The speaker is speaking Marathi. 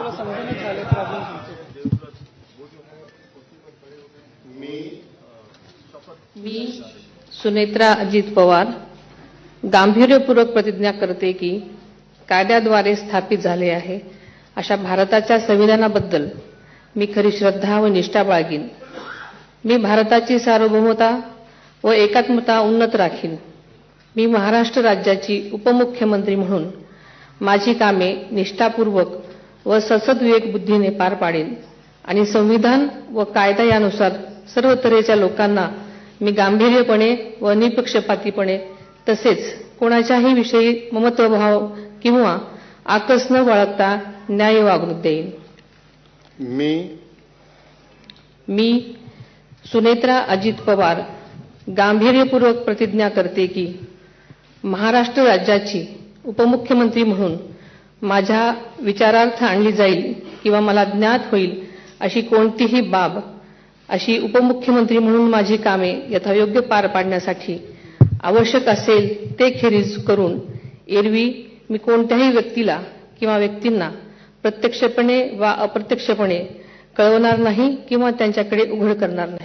तुला समजूनच झाले प्रॉब्लेम तुमचे. मी सुनेत्रा अजित पवार गांभीर्यपूर्वक प्रतिज्ञा करते की कायद्याद्वारे स्थापित झाले आहे अशा भारताच्या संविधानाबद्दल मी खरी श्रद्धा व निष्ठा बाळगीन. मी भारताची सार्वभौमता व एकात्मता उन्नत राखीन. मी महाराष्ट्र राज्याची उपमुख्यमंत्री म्हणून माझी कामे निष्ठापूर्वक व सद्विवेक बुद्धीने पार पाडेन आणि संविधान व कायदा यानुसार सर्व तऱ्हेच्या लोकांना मी गांभीर्यपणे व निपक्षपातीपणे तसेच कोणाच्याही विषयी ममत्वभाव किंवा आकस न बाळगता न्याय वागणूक देईन. मी सुनेत्रा अजित पवार गांभीर्यपूर्वक प्रतिज्ञा करते की महाराष्ट्र राज्याची उपमुख्यमंत्री म्हणून माझ्या विचारार्थ आणली जाईल किंवा मला ज्ञात होईल अशी कोणतीही बाब अशी उपमुख्यमंत्री म्हणून माझी कामे यथायोग्य पार पाडण्यासाठी आवश्यक असेल ते खेरीज करून एरवी मी कोणत्याही व्यक्तीला किंवा व्यक्तींना प्रत्यक्षपणे वा अप्रत्यक्षपणे कळवणार नाही किंवा त्यांच्याकडे उघड करणार नाही.